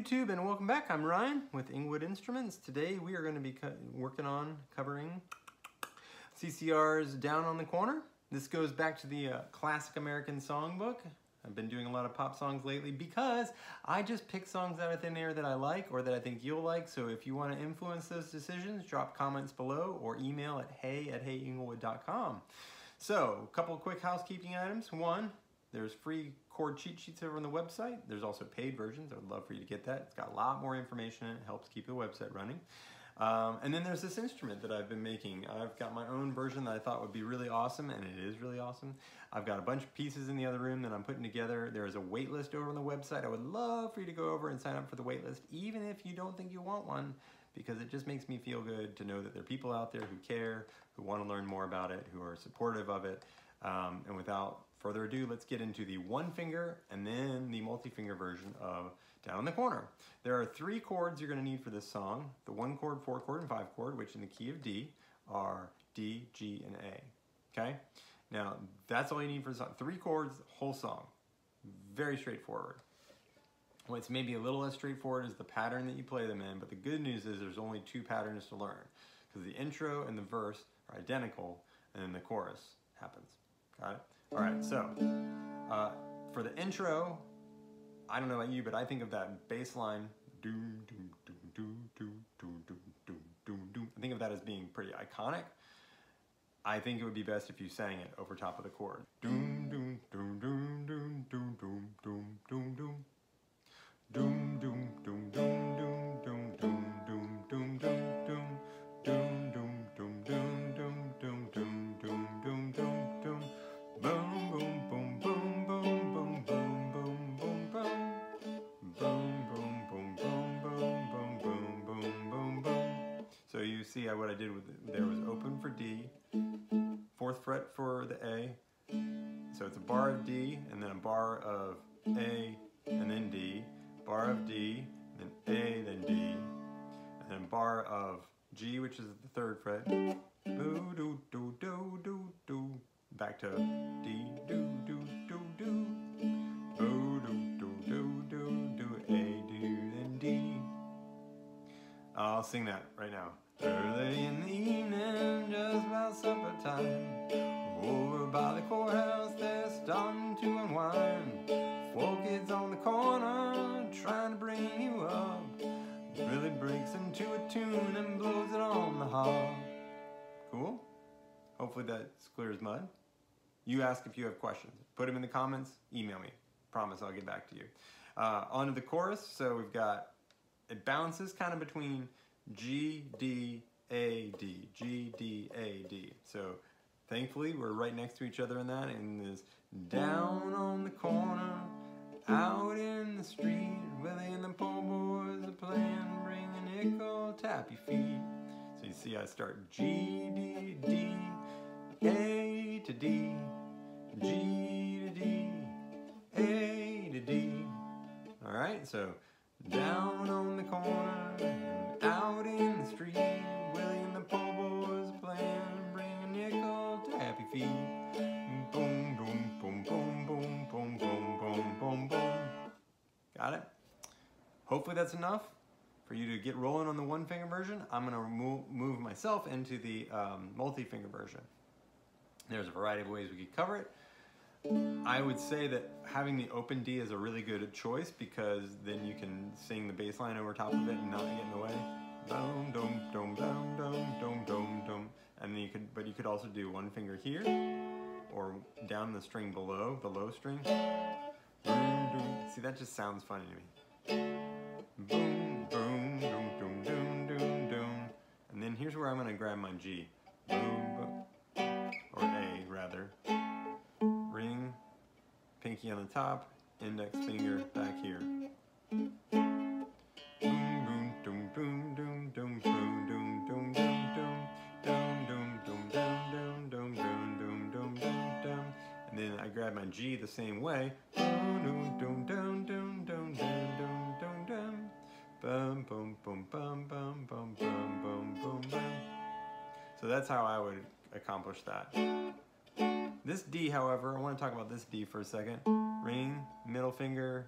YouTube and welcome back. I'm Ryan with Ingwood Instruments. Today we are going to be working on covering CCR's Down on the Corner. This goes back to the classic American Songbook. I've been doing a lot of pop songs lately because I just pick songs out of thin air that I like or that I think you'll like. So if you want to influence those decisions, drop comments below or email at hey@heyinglewood.com. So a couple of quick housekeeping items. One, there's free chord cheat sheets over on the website. There's also paid versions. I would love for you to get that. It's got a lot more information in it. It helps keep the website running. And then there's this instrument that I've been making. I've got my own version that I thought would be really awesome, and it is really awesome. I've got a bunch of pieces in the other room that I'm putting together. There is a wait list over on the website. I would love for you to go over and sign up for the wait list, even if you don't think you want one, because it just makes me feel good to know that there are people out there who care, who want to learn more about it, who are supportive of it. And without further ado, let's get into the one finger and then the multi-finger version of Down on the Corner. There are 3 chords you're going to need for this song. The 1 chord, 4 chord, and 5 chord, which in the key of D are D, G, and A. Okay? Now, that's all you need for the song. 3 chords, whole song. Very straightforward. What's maybe a little less straightforward is the pattern that you play them in, but the good news is there's only 2 patterns to learn, because the intro and the verse are identical, and then the chorus happens. Got it? All right, so for the intro, I don't know about you, but I think of that bass line, doom, doom, doom, doom, doom, doom, doom, doom, doom, doom. I think of that as being pretty iconic. I think it would be best if you sang it over top of the chord. Doom, doom, doom, doom, doom, doom, doom, doom, doom, doom. Doom, doom, doom, doom, doom, doom, doom, doom, doom, doom, doom. Doom, doom, doom, doom, doom, doom, doom, doom, doom, doom, doom. Boom, boom, boom, boom, boom, boom, boom, boom, boom, boom. Boom, boom, boom, boom, boom, boom, boom, boom, boom, boom. So you see what I did with it. There was open for D, 4th fret for the A. So it's a bar of D, and then a bar of A, and then D. Bar of D, then A, then D. And then bar of G, which is the 3rd fret. Boo, do, do, do, do, do. Back to D, do, do, do, do. Boo, do, do, do, do, do. A, do, then D. I'll sing that right now. Early in the evening, just about supper time, over by the courthouse, they're starting to unwind. 4 kids on the corner, trying to bring you up. Really breaks into a tune and blows it on the hob. Cool? Hopefully that's clear as mud. You ask if you have questions. Put them in the comments, email me. Promise I'll get back to you. On to the chorus. So we've got, it bounces kind of between G, D, A, D. G, D, A, D. So thankfully we're right next to each other in that. And this down on the corner, out in the street, Willie and the poor boys are playing, bring a nickel, tap your feet. So you see I start G, D, D, A to D, G to D, A to D. All right, so down on the corner, and out in the street, Willie and the poor boys are playing, bring a nickel, tap your feet. Boom, boom, boom, boom, boom, boom, boom, boom, boom, boom. Got it? Hopefully that's enough for you to get rolling on the 1-finger version. I'm going to move myself into the multi-finger version. There's a variety of ways we could cover it. I would say that having the open D is a really good choice, because then you can sing the bass line over top of it and not get in the way. Boom, dum, dum, dum, dum, dum, dum, dum. And then you could also do 1 finger here, or down the string below, the low string. See, that just sounds funny to me. Boom, boom, doom, doom, doom, doom, doom. And then here's where I'm going to grab my G. Boom, boom, or A, rather. Ring, pinky on the top, index finger back here. Boom, boom, doom, boom, doom, doom, boom, doom, doom, doom, doom, doom, doom, doom, doom, doom, doom, doom, doom, doom, doom, doom. And then I grab my G the same way. Boom, doom, doom, doom, doom, doom, doom, doom, doom. Bum, boom, boom, bum, bum, bum, bum, bum, bum, bum. So that's how I would accomplish that. This D, however, I want to talk about this D for a second. Ring, middle finger,